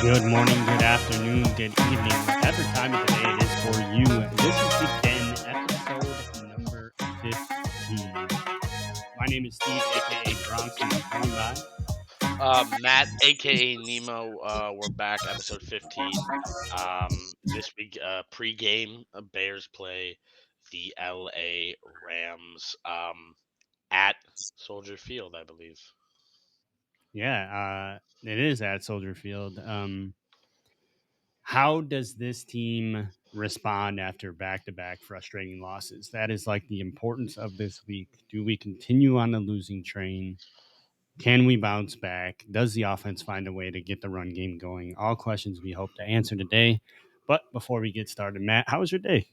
Good morning, good afternoon, good evening, whatever time of the day it is for you. This is the Den, episode number 15. My name is Steve, aka Bronx, and I'm joined by. Matt, aka Nemo, we're back, episode 15. This week, pregame, Bears play the LA Rams at Soldier Field, I believe. Yeah, it is at Soldier Field. How does this team respond after back to back frustrating losses? That is like the importance of this week. Do we continue on the losing train? Can we bounce back? Does the offense find a way to get the run game going? All questions we hope to answer today. But before we get started, Matt, how was your day?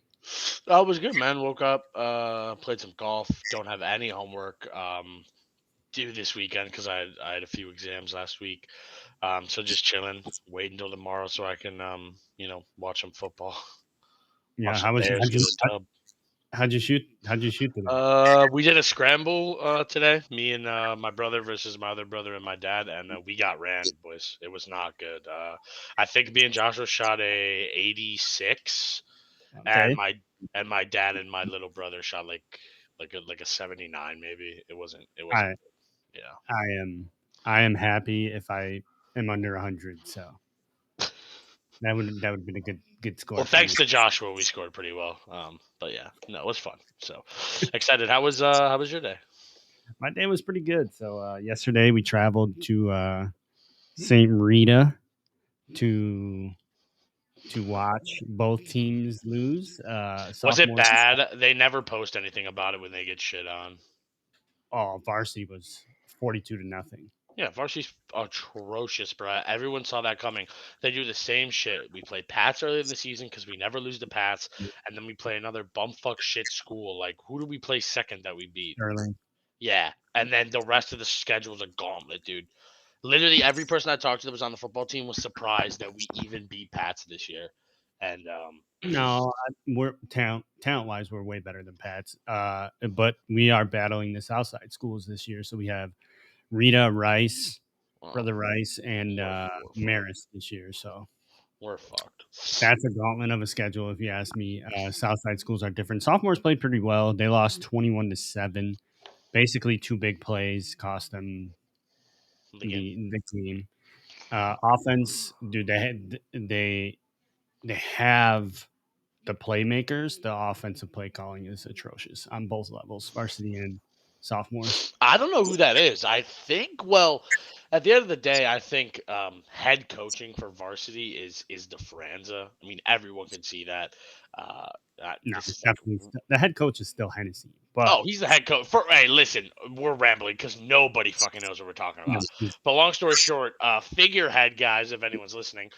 Oh, it was good, man. Woke up, played some golf. Don't have any homework due this weekend because I had a few exams last week. So just chilling, wait until tomorrow so I can watch some football, Yeah, watch the how was Bears get a dub. how'd you shoot? How'd you shoot today? We did a scramble today. Me and my brother versus my other brother and my dad, and we got ran, boys. It was not good. I think me and Joshua shot a 86, and Okay, my dad and my little brother shot like a 79 maybe. It wasn't. I Yeah. I am I am happy if I am under 100. So that would be a good Well, score for me. thanks to Joshua, we scored pretty well. But yeah, no, it was fun. So excited. How was your day? My day was pretty good. So yesterday we traveled to St. Rita to watch both teams lose. Was it Sophomore, bad? They never post anything about it when they get shit on. varsity was 42 to nothing. Yeah, varsity's atrocious, bro. Everyone saw that coming. They do the same shit. We play Pats early in the season because we never lose to Pats, and then we play another bumfuck shit school. Like, who do we play second that we beat? Sterling. Yeah, and then the rest of the schedule's a gauntlet, dude. Literally every person I talked to that was on the football team was surprised that we even beat Pats this year. And No, we're talent wise, we're way better than Pats. But we are battling the Southside schools this year. So we have Rita Rice, well, brother Rice, and we're fucked. Marist this year. So We're fucked. that's a gauntlet of a schedule, if you ask me. Southside schools are different. Sophomores played pretty well. They lost 21 to 7. Basically, two big plays cost them The game. the game. Offense, dude, they have the playmakers. The offensive play calling is atrocious on both levels, varsity and sophomores. I don't know who that is. I think, well, at the end of the day, I think head coaching for varsity is DeFranza. I mean, everyone can see that. Uh, No, this is like, definitely the head coach is still Hennessy, but oh, he's the head coach. Hey, listen, we're rambling because nobody fucking knows what we're talking no, about. But long story short, figurehead guys, if anyone's listening,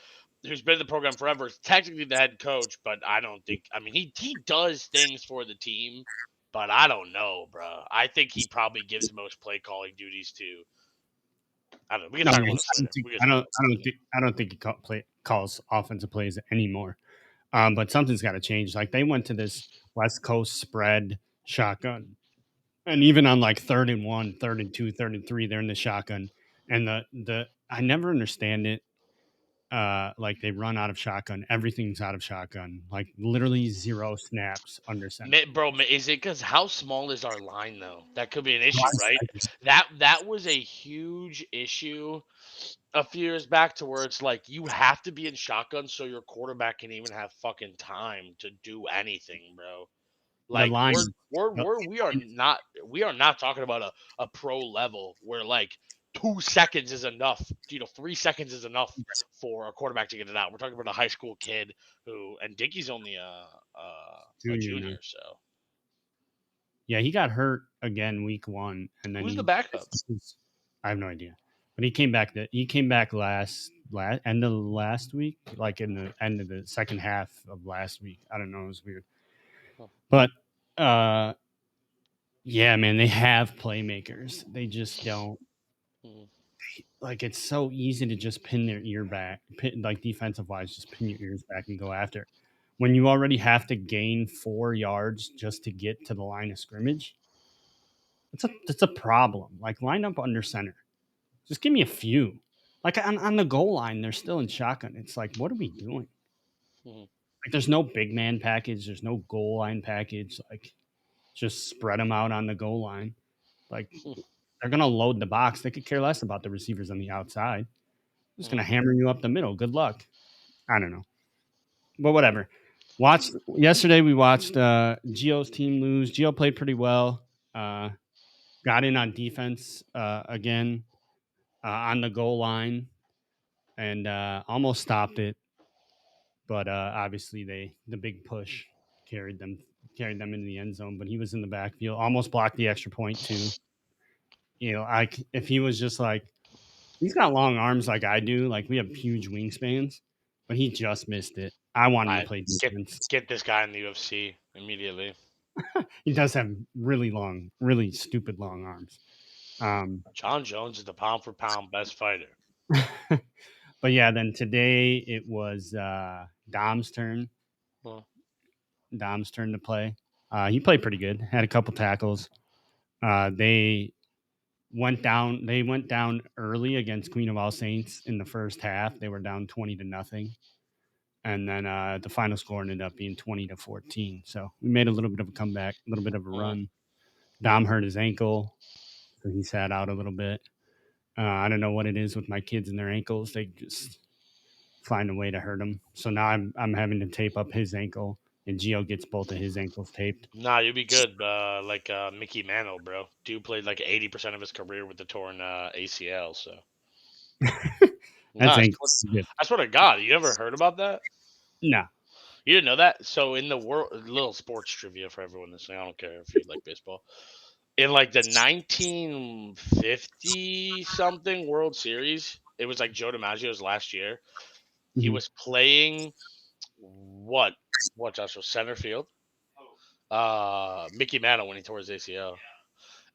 who's been in the program forever, is technically the head coach, but I don't think. I mean, he does things for the team, but I don't know, bro. I think he probably gives most play calling duties to. I don't know. We can no, talk I about this don't later. think We can talk about this later. I don't think he calls offensive plays anymore. But something's got to change. Like they went to this West Coast spread shotgun, and even on like 3rd and 1, 3rd and 2, 3rd and 3, they're in the shotgun, and the I never understand it. Like they run out of shotgun, everything's out of shotgun, like literally zero snaps under center. Bro, is it because how small is our line though? That could be an issue, right? I just That was a huge issue a few years back to where it's like you have to be in shotgun so your quarterback can even have fucking time to do anything, bro. the Like line. we are not talking about a pro level where like 2 seconds is enough. 3 seconds is enough for a quarterback to get it out. We're talking about a high school kid who and Dickey's only a Junior now. junior, so Yeah, he got hurt again week 1, and then who's the he. backup? I have no idea, but he came back. He came back last end of last week, like in the end of the second half of last week. I don't know. It was weird, Huh. but uh, yeah, man, they have playmakers. They just don't. Hmm. Like it's so easy to just pin their ear back, like defensive wise, just pin your ears back and go after. It. When you already have to gain 4 yards just to get to the line of scrimmage, that's a problem. Like line up under center. Just give me a few. Like on the goal line, they're still in shotgun. It's like, what are we doing? Mhm. Like, there's no big man package. There's no goal line package. Like, just spread them out on the goal line. Like, they're gonna load the box. They could care less about the receivers on the outside. They're just gonna Mhm. hammer you up the middle. Good luck. I don't know, but whatever. Watched yesterday. We watched Gio's team lose. Gio played pretty well. Uh, got in on defense again on the goal line and almost stopped it. But obviously, the big push carried them carried them into the end zone. But he was in the backfield, almost blocked the extra point too. If he was just like he's got long arms like I do, like we have huge wingspans, but he just missed it. I want him to I play get defense. get this guy in the UFC immediately. He does have really long, really stupid long arms. Um, John Jones is the pound for pound best fighter. but yeah, then today it was Well, Dom's turn to play. He played pretty good. Had a couple tackles. They They went down early against Queen of All Saints in the first half. They were down 20-0, and then the final score ended up being 20-14. So we made a little bit of a comeback, a little bit of a mhm. run. Dom hurt his ankle, so he sat out a little bit. I don't know what it is with my kids and their ankles. They just find a way to hurt them. So now I'm having to tape up his ankle, and Gio gets both of his ankles taped. Nah, you'll be good. Like Mickey Mantle, bro. Dude played like 80% of his career with the torn ACL. So That's nah, ankle good. I swear to God, you ever heard about that? No. You didn't know that? So in the world, little sports trivia for everyone listening. I don't care if you like baseball. In like the 1950 something World Series, it was like Joe DiMaggio's last year. He Mhm. was playing what? What, Joshua? Center field. Mickey Mantle when he tore his ACL.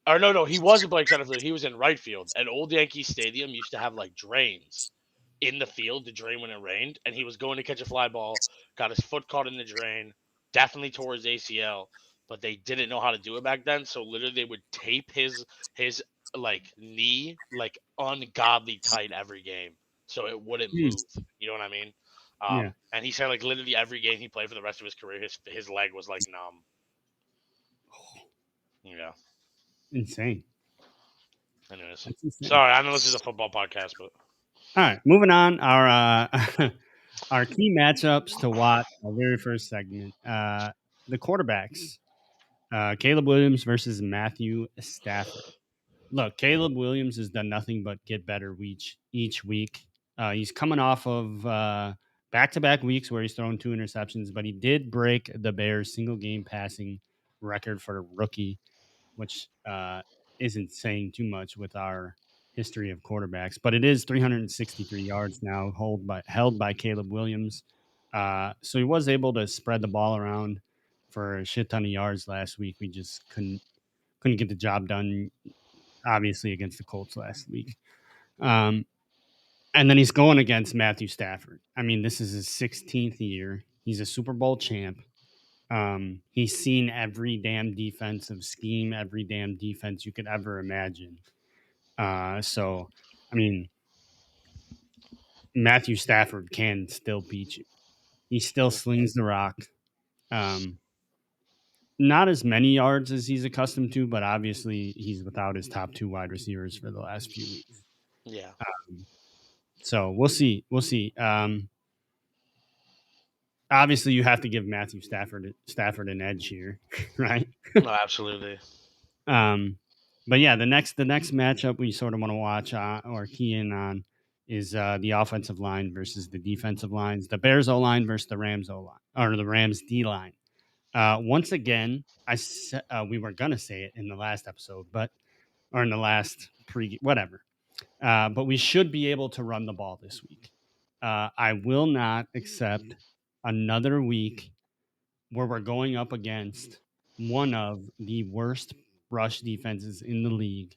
Or no, he wasn't playing center field. He was in right field. At old Yankee Stadium used to have like drains in the field to drain when it rained, and he was going to catch a fly ball, got his foot caught in the drain, definitely tore his ACL, but they didn't know how to do it back then. So literally, they would tape his like knee like ungodly tight every game, so it wouldn't Mm. move. You know what I mean? Yeah. And he said like literally every game he played for the rest of his career, his leg was like numb. Yeah. Insane. Anyways, That's insane. sorry, I know this is a football podcast, but All right, moving on. Our our key matchups to watch. Our very first segment. The quarterbacks. Caleb Williams versus Matthew Stafford. Look, Caleb Williams has done nothing but get better each week. He's coming off of back-to-back weeks where he's thrown two interceptions, but he did break the Bears' single game passing record for a rookie, which isn't saying too much with our history of quarterbacks. But it is 363 yards now, held by Caleb Williams. So he was able to spread the ball around for a shit ton of yards last week. We just couldn't get the job done, obviously against the Colts last week. Um, and then he's going against Matthew Stafford. I mean, this is his 16th year. He's a Super Bowl champ. He's seen every damn defensive scheme, every damn defense you could ever imagine. So, I mean, Matthew Stafford can still beat you. He still mm, slings the rock. Um, not as many yards as he's accustomed to, but obviously he's without his top two wide receivers for the last few weeks. yeah, So we'll see. We'll see. Obviously, you have to give Matthew Stafford an edge here, right? no, absolutely. Um, but yeah, the next matchup we sort of want to watch or key in on is the offensive line versus the defensive lines. The Bears O line versus the Rams O line or the Rams D line. Once again, we were gonna say it in the last episode, but or in the last pre whatever. But we should be able to run the ball this week. I will not accept another week where we're going up against one of the worst rush defenses in the league.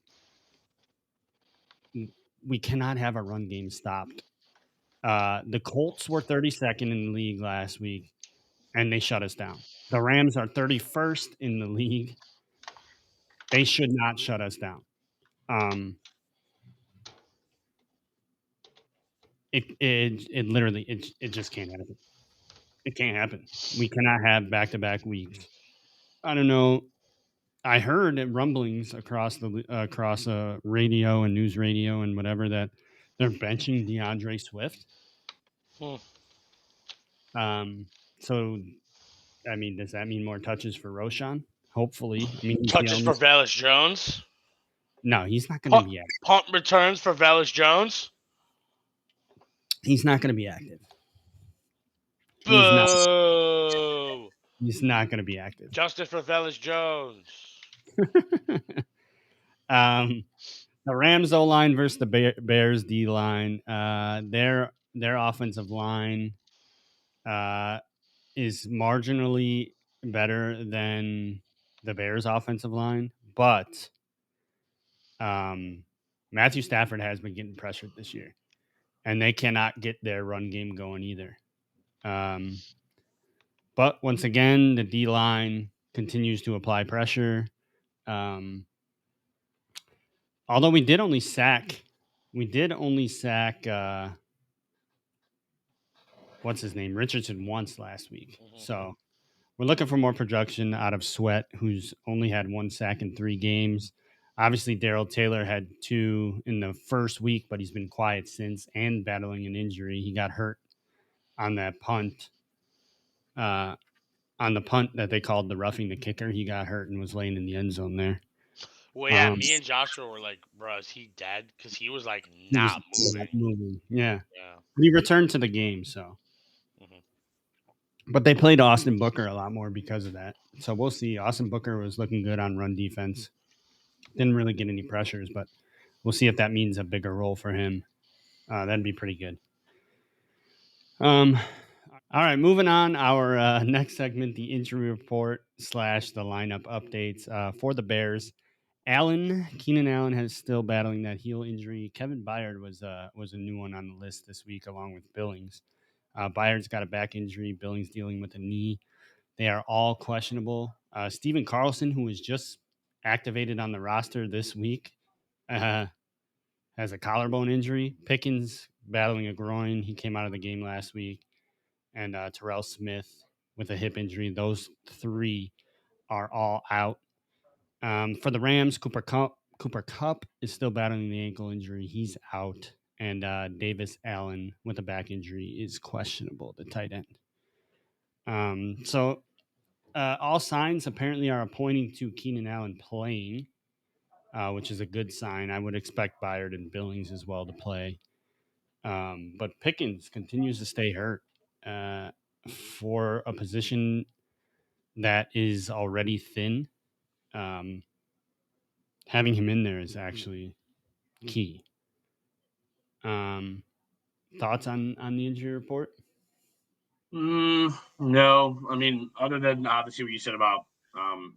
We cannot have a run game stopped. The Colts were 32nd in the league last week, and they shut us down. The Rams are 31st in the league. They should not shut us down. Um, it literally it just can't happen. It can't happen. We cannot have back to back weeks. I don't know. I heard rumblings across across radio and news radio and whatever that they're benching DeAndre Swift. Hmm. Um, so I mean, does that mean more touches for Roshan? Hopefully. I mean, he's the Touches only. for Vallis Jones. No, he's not going to Punt, be active. punt returns for Vallis Jones. He's not going to be active. He's not. Boo! He's not going to be active. Justice for Vallis Jones. um, the Rams O line versus the Bears D line. Their offensive line uh, is marginally better than the Bears' offensive line, but Matthew Stafford has been getting pressured this year, and they cannot get their run game going either. Um, but once again, the D line continues to apply pressure. Um, although we did only sack what's his name, Richardson once last week. Mhm. So we're looking for more production out of Sweat, who's only had one sack in 3 games. Obviously, Daryl Taylor had 2 in the first week, but he's been quiet since and battling an injury. He got hurt on that punt, uh, on the punt that they called the roughing the kicker. He got hurt and was laying in the end zone there. Well, yeah, Um, me and Joshua were like, bro, is he dead? Because he was like he was not moving. moving. Yeah. Yeah. He returned to the game, so. Hmm. But they played Austin Booker a lot more because of that. So we'll see. Austin Booker was looking good on run defense. Didn't really get any pressures, but we'll see if that means a bigger role for him. That'd be pretty good. All right, moving on. Our next segment, the injury report slash the lineup updates for the Bears. Keenan Allen is still battling that heel injury. Kevin Byard was a new one on the list this week, along with Billings. Byard's got a back injury. Billings dealing with a knee. They are all questionable. Steven Carlson, who was just activated on the roster this week, uh, has a collarbone injury. Pickens battling a groin. He came out of the game last week. And Terrell Smith with a hip injury. Those 3 are all out. For the Rams, Cooper Cup is still battling the ankle injury. He's out. And Davis Allen with a back injury is questionable, the tight end. So all signs apparently are pointing to Keenan Allen playing, which is a good sign. I would expect Byard and Billings as well to play. But Pickens continues to stay hurt for a position that is already thin. Um, Having him in there is actually key. Um, Thoughts on the injury report? No, I mean, other than obviously what you said about um,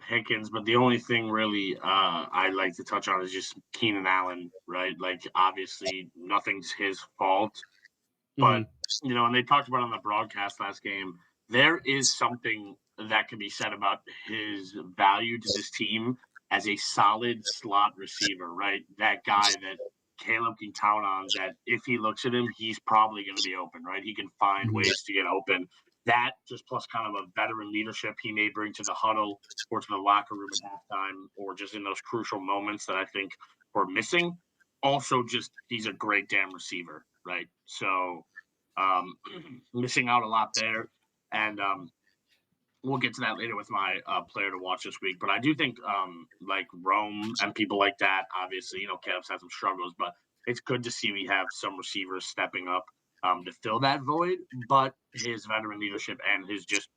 Pickens, but the only thing really I'd like to touch on is just Keenan Allen, right? Like, obviously, nothing's his fault. Mm-hmm. But, and they talked about on the broadcast last game, there is something that can be said about his value to this team as a solid slot receiver, right? That guy that Caleb can count on, that if he looks at him, he's probably going to be open, right? He can find Mm-hmm. ways to get open. That just plus kind of a veteran leadership he may bring to the huddle or to the locker room at halftime or just in those crucial moments that I think we're missing. Also, just he's a great damn receiver, right? So um, missing out a lot there. And we'll get to that later with my player to watch this week. But I do think like Rome and people like that, obviously, Caleb's had some struggles, but it's good to see we have some receivers stepping up to fill that void. But his veteran leadership and his just,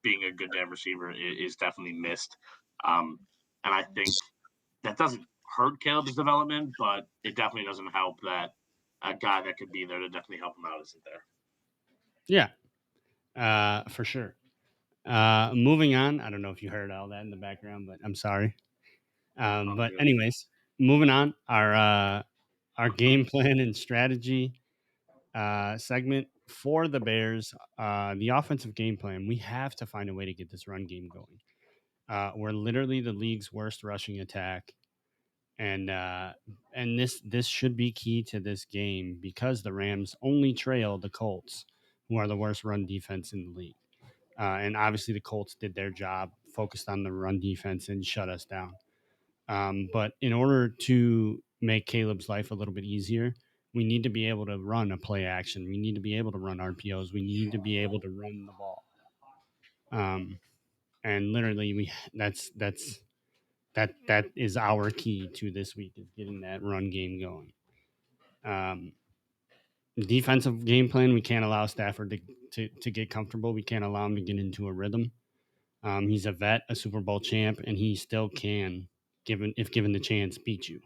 being a good damn receiver is definitely missed. And I think that doesn't hurt Caleb's development, but it definitely doesn't help that a guy that could be there to definitely help him out isn't there. Yeah, for sure. Moving on. I don't know if you heard all that in the background, but I'm sorry. But Good. anyways, moving on. Our game plan and strategy segment for the Bears. The offensive game plan. We have to find a way to get this run game going. We're literally the league's worst rushing attack, and this should be key to this game because the Rams only trail the Colts, who are the worst run defense in the league. And obviously, the Colts did their job, focused on the run defense, and shut us down. But in order to make Caleb's life a little bit easier, we need to be able to run a play action. We need to be able to run RPOs. We need to be able to run the ball. Um, and literally, that is our key to this week is getting that run game going. Um, Defensive game plan, we can't allow Stafford to get comfortable. We can't allow him to get into a rhythm. He's a vet, a Super Bowl champ, and he still can, given the chance, beat you.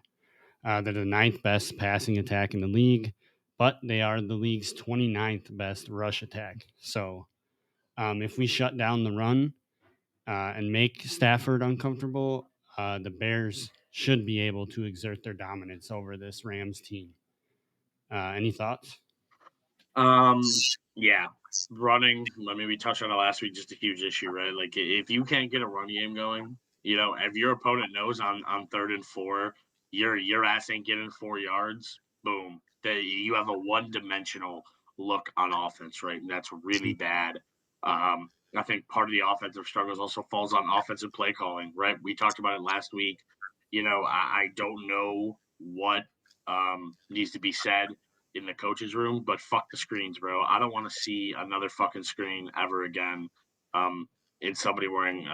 They're the ninth best passing attack in the league, but they are the league's 29th best rush attack. So if we shut down the run and make Stafford uncomfortable, the Bears should be able to exert their dominance over this Rams team. Any thoughts? Yeah, running. I mean, we touched on it last week. Just a huge issue, right? Like if you can't get a run game going, if your opponent knows on 3rd and 4, your ass ain't getting 4 yards. Boom, you have a one-dimensional look on offense, right? And that's really bad. I think part of the offensive struggles also falls on offensive play calling, right? We talked about it last week. I don't know what needs to be said in the coach's room, but fuck the screens, bro. I don't want to see another fucking screen ever again. It's somebody wearing,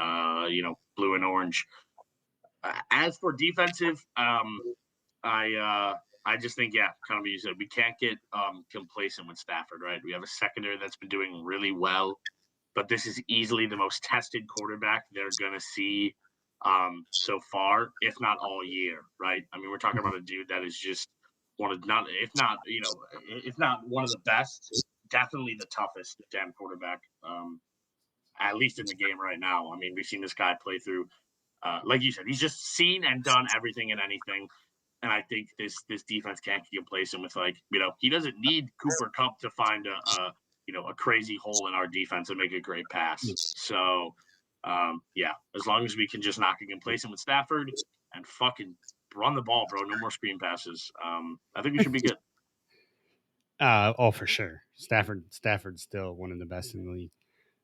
blue and orange. As for defensive, I just think, yeah, kind of what you said, we can't get complacent with Stafford, right? We have a secondary that's been doing really well, but this is easily the most tested quarterback they're gonna see so far, if not all year, right? I mean, we're talking about a dude that is just one of not, if not one of the best, definitely the toughest damn quarterback, at least in the game right now. I mean, we've seen this guy play through, like you said, he's just seen and done everything and anything. And I think this defense can't get complacent with he doesn't need Cooper Kupp to find a crazy hole in our defense and make a great pass. So yeah, as long as we can just not get complacent with Stafford and fucking run the ball, bro. No more screen passes. I think we should be good. For sure. Stafford's still one of the best in the league.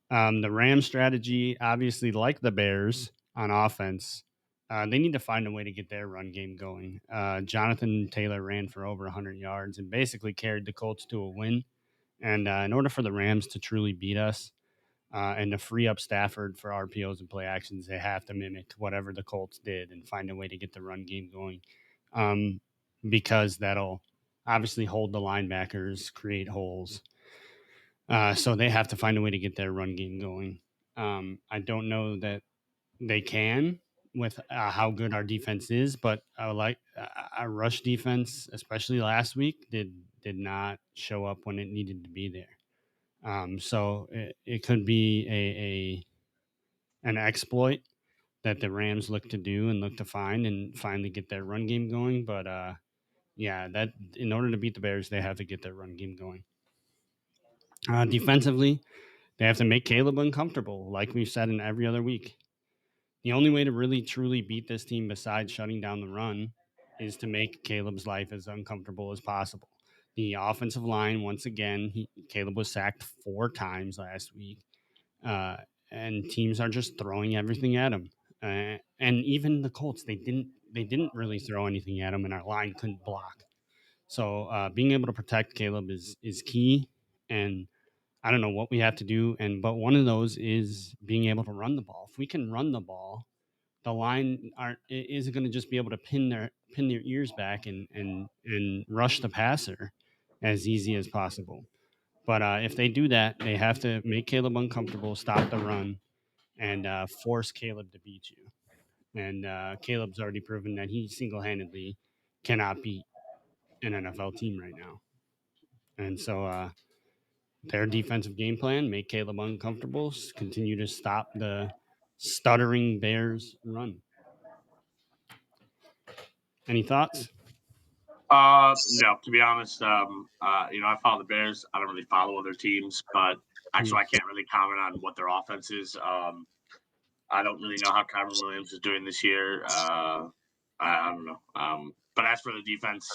The Rams strategy, obviously, like the Bears on offense, they need to find a way to get their run game going. Jonathan Taylor ran for over 100 yards and basically carried the Colts to a win. And in order for the Rams to truly beat us and to free up Stafford for RPOs and play actions, they have to mimic whatever the Colts did and find a way to get the run game going because that'll obviously hold the linebackers, create holes. So they have to find a way to get their run game going. I don't know that they can with how good our defense is, but I like our rush defense, especially last week, did not show up when it needed to be there. So it could be an exploit that the Rams look to do and look to find and finally get their run game going. But yeah, that in order to beat the Bears, they have to get their run game going. Defensively, they have to make Caleb uncomfortable, like we've said in every other week. The only way to really truly beat this team besides shutting down the run is to make Caleb's life as uncomfortable as possible. The offensive line, once again, Caleb was sacked 4 times last week, uh, and teams are just throwing everything at him. And even the Colts, they didn't really throw anything at him, and our line couldn't block. So being able to protect Caleb is key, and I don't know what we have to do, but one of those is being able to run the ball. If we can run the ball, the line isn't going to just be able to pin their ears back and rush the passer as easy as possible. But if they do that, they have to make Caleb uncomfortable, stop the run, and force Caleb to beat you. And Caleb's already proven that he single handedly cannot beat an NFL team right now. And so their defensive game plan, make Caleb uncomfortable, continue to stop the stuttering Bears run. Any thoughts? No, to be honest, I follow the Bears. I don't really follow other teams, but actually, I can't really comment on what their offense is. I don't really know how Kyron Williams is doing this year. I don't know. But as for the defense,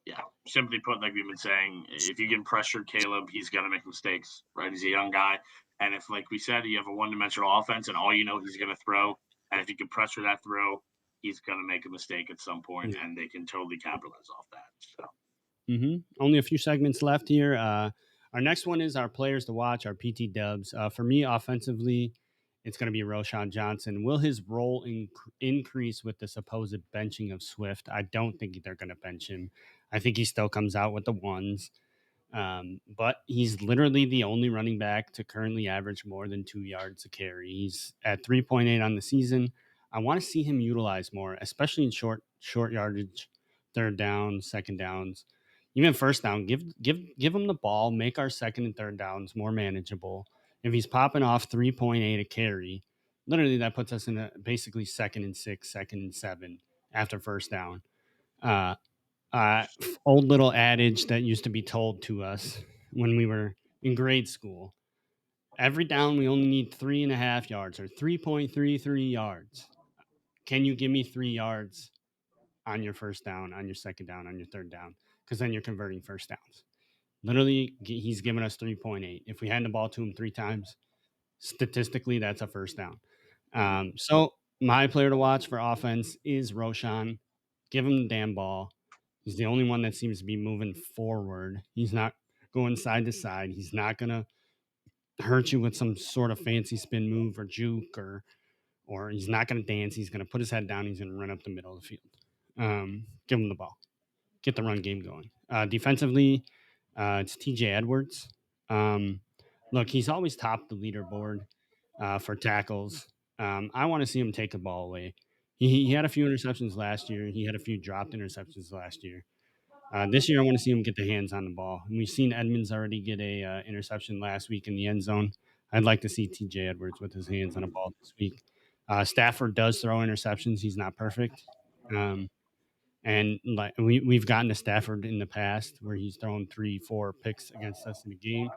yeah, simply put, like we've been saying, if you can pressure Caleb, he's going to make mistakes, right? He's a young guy. And if, like we said, you have a one-dimensional offense and all you know he's going to throw, and if you can pressure that throw, he's going to make a mistake at some point, Yeah. and they can totally capitalize off that. So. Only a few segments left here. Our next one is our players to watch, our PT dubs. For me, offensively, it's going to be Roshan Johnson. Will his role increase with the supposed benching of Swift? I don't think they're going to bench him. I think he still comes out with the ones. But he's literally the only running back to currently average more than 2 yards a carry. He's at 3.8 on the season. I want to see him utilized more, especially in short yardage, third down, second downs, even first down. Give him the ball. Make our second and third downs more manageable. If he's popping off 3.8 a carry, literally that puts us in a basically second and 6, second and 7 after first down. Uh, uh, Old little adage that used to be told to us when we were in grade school. Every down, we only need 3.5 yards or 3.33 yards. Can you give me 3 yards on your first down, on your second down, on your third down? Because then you're converting first downs. Literally, he's given us 3.8. If we hand the ball to him 3 times, statistically, that's a first down. So my player to watch for offense is Roshan. Give him the damn ball. He's the only one that seems to be moving forward. He's not going side to side. He's not gonna hurt you with some sort of fancy spin move or juke or he's not gonna dance. He's gonna put his head down. He's gonna run up the middle of the field. Give him the ball. Get the run game going. Defensively, it's TJ Edwards. Um, Look, he's always topped the leaderboard for tackles. I want to see him take the ball away. He had a few interceptions last year. He had a few dropped interceptions last year. This year, I want to see him get the hands on the ball. And we've seen Edmonds already get a interception last week in the end zone. I'd like to see TJ Edwards with his hands on the ball this week. Stafford does throw interceptions. He's not perfect. Um, and like we've gotten to Stafford in the past where he's thrown 3, 4 picks against us in a game.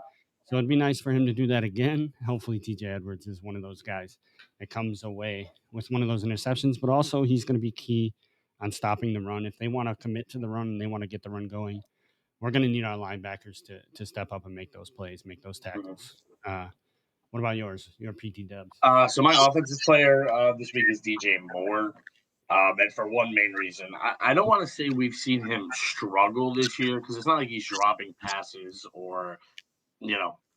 So it'd be nice for him to do that again. Hopefully TJ Edwards is one of those guys that comes away with one of those interceptions, but also he's going to be key on stopping the run. If they want to commit to the run and they want to get the run going, we're going to need our linebackers to step up and make those plays, make those tackles. What about yours? Your PT dubs? So my offensive player this week is DJ Moore. And for one main reason, I don't want to say we've seen him struggle this year because it's not like he's dropping passes or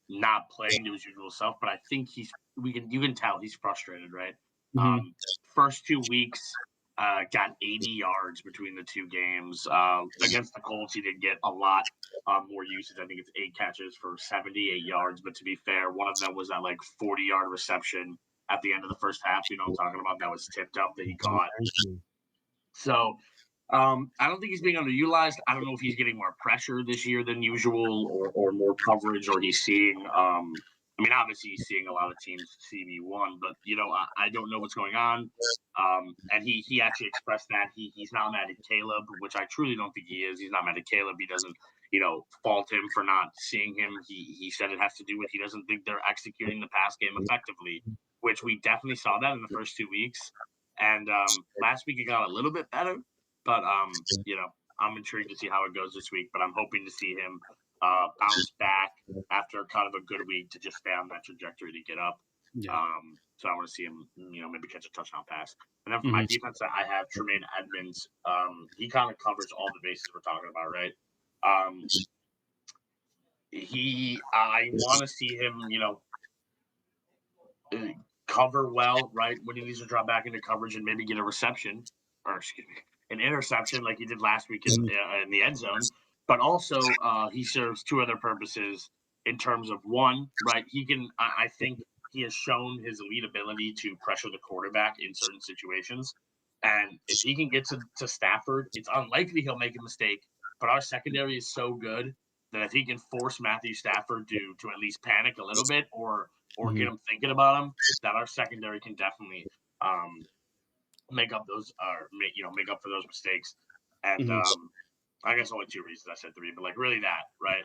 not playing to his usual self. But I think you can tell he's frustrated, right? Mm-hmm. First 2 weeks, got 80 yards between the two games. Against the Colts, he did get a lot more usage. I think it's 8 catches for 78 yards. But to be fair, one of them was that like 40-yard reception at the end of the first half. You know what I'm talking about? That was tipped up that he caught. So I don't think he's being underutilized. I don't know if he's getting more pressure this year than usual or more coverage or he's seeing obviously he's seeing a lot of teams CB1, but I don't know what's going on. And he actually expressed that he's not mad at Caleb, which I truly don't think he is. He's not mad at Caleb. He doesn't, fault him for not seeing him. He said it has to do with he doesn't think they're executing the pass game effectively, which we definitely saw that in the first 2 weeks. And last week it got a little bit better. But I'm intrigued to see how it goes this week. But I'm hoping to see him bounce back after kind of a good week to just stay on that trajectory to get up. Yeah. So I want to see him, maybe catch a touchdown pass. And then for my defense, I have Tremaine Edmonds. He kind of covers all the bases we're talking about, right? I want to see him, cover well, right? When he needs to drop back into coverage and maybe get a reception, or excuse me, an interception like he did last week in the end zone. But also, he serves 2 other purposes in terms of one, right? I think he has shown his elite ability to pressure the quarterback in certain situations. And if he can get to Stafford, it's unlikely he'll make a mistake. But our secondary is so good that if he can force Matthew Stafford to at least panic a little bit or get him thinking about him, that our secondary can definitely make up those make up for those mistakes. And I guess only two reasons I said three, but like really that, right?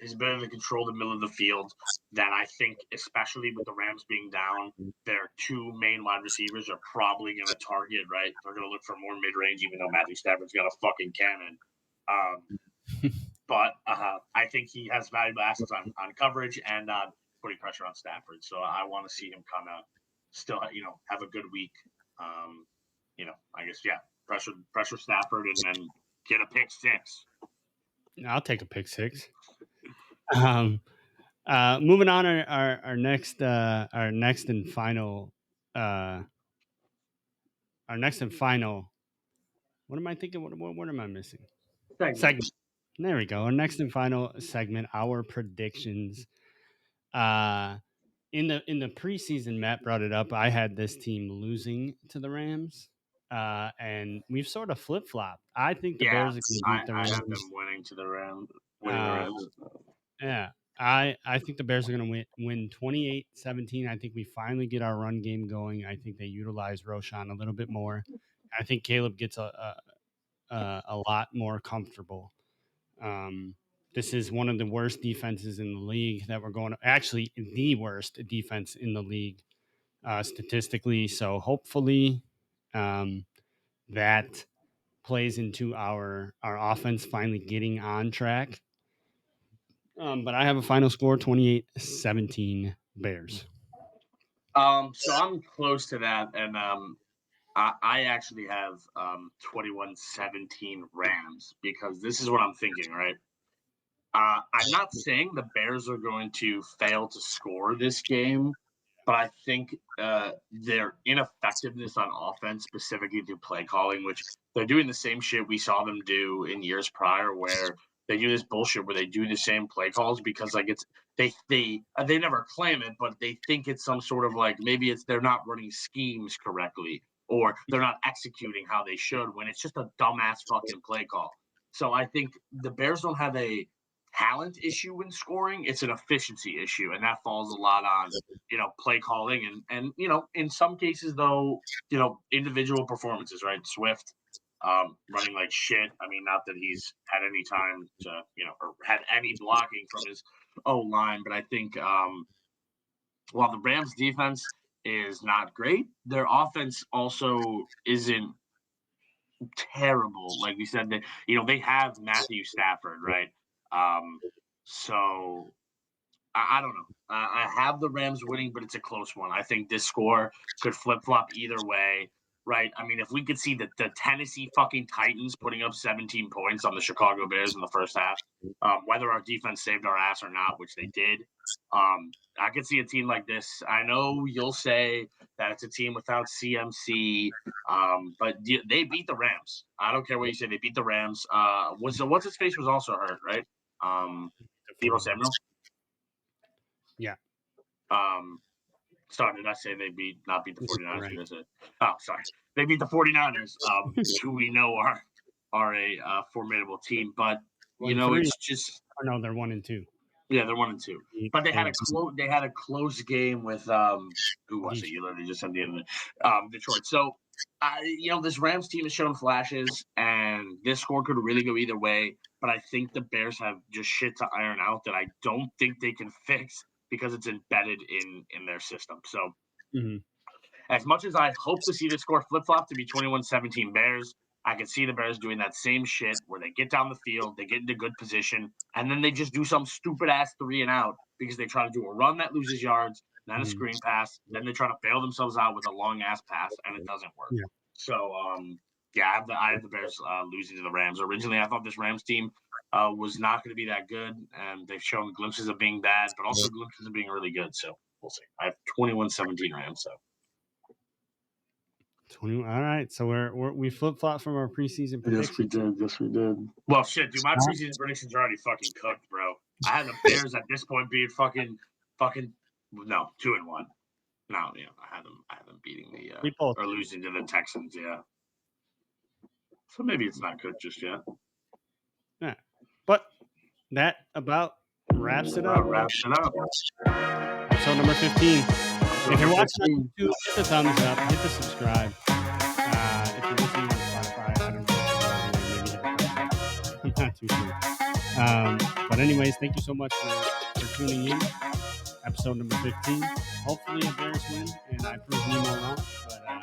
His ability to control the middle of the field. That I think, especially with the Rams being down, their two main wide receivers are probably going to target, right? They're going to look for more mid range, even though Matthew Stafford's got a fucking cannon. But I think he has valuable assets on coverage and putting pressure on Stafford. So I want to see him kind of still, have a good week. I guess pressure Stafford and then get a pick six. I'll take a pick six. Moving on, our next and final, What am I thinking? What am I missing? Segment. There we go. Our next and final segment, our predictions. In the preseason, Matt brought it up. I had this team losing to the Rams, and we've sort of flip flopped. I think the Bears are going to beat the Rams. I have them winning to the Rams. Winning the Rams. Yeah. I think the Bears are going to win 28-17. I think we finally get our run game going. I think they utilize Roshan a little bit more. I think Caleb gets a lot more comfortable. This is one of the worst defenses in the league that we're going to, actually the worst defense in the league statistically. So hopefully that plays into our offense finally getting on track. But I have a final score 28-17 Bears. So I'm close to that, and I actually have 21-17 Rams, because this is what I'm thinking, right? I'm not saying the Bears are going to fail to score this game, but I think their ineffectiveness on offense, specifically through play calling, which they're doing the same shit we saw them do in years prior, where they do this bullshit where they do the same play calls because like it's they never claim it, but they think it's some sort of like maybe it's they're not running schemes correctly or they're not executing how they should when it's just a dumbass fucking play call. So I think the Bears don't have a talent issue in scoring, it's an efficiency issue, and that falls a lot on play calling and in some cases though individual performances, right? Swift running like shit. I mean, not that he's had any time to or had any blocking from his line, but I think while the Rams defense is not great, their offense also isn't terrible. Like we said, that they have Matthew Stafford, right? So I don't know. I have the Rams winning, but it's a close one. I think this score could flip flop either way, right? I mean, if we could see the Tennessee fucking Titans putting up 17 points on the Chicago Bears in the first half, whether our defense saved our ass or not, which they did, I could see a team like this. I know you'll say that it's a team without CMC, but they beat the Rams. I don't care what you say. They beat the Rams. What's his face was also hurt, right? Deebo Samuel. Yeah. Sorry, did I say they not beat the 49ers? Right. Oh, sorry. They beat the 49ers, who we know are a formidable team. But, it's just... Oh, no, they're 1-2. Yeah, they're 1-2. But they had a close game with who was it? You literally just said the end of it. Detroit. So, this Rams team has shown flashes, and this score could really go either way. But I think the Bears have just shit to iron out that I don't think they can fix because it's embedded in their system. So, as much as I hope to see the score flip flop to be 21-17 Bears, I can see the Bears doing that same shit where they get down the field, they get into good position, and then they just do some stupid ass 3 and out because they try to do a run that loses yards, then a screen pass, then they try to bail themselves out with a long ass pass, and it doesn't work. Yeah. So, I have the Bears losing to the Rams. Originally, I thought this Rams team was not going to be that good, and they've shown glimpses of being bad, but also glimpses of being really good. So we'll see. I have 21-17 Rams. So. 20. All right, so we flip flop from our preseason predictions. Yes, we did. Well, shit, dude, my preseason predictions are already fucking cooked, bro. I had the Bears at this point being fucking 2-1. No, I had them beating or losing to the Texans. Yeah. So maybe it's not good just yet. Yeah, but that about wraps it up. Episode number 15. If you're watching on YouTube, hit the thumbs up, hit the subscribe. If you're listening on Spotify, I don't know, maybe hit the not too sure. But anyways, thank you so much for tuning in. Episode number 15. Hopefully, the Bears win, and I prove Nemo wrong. But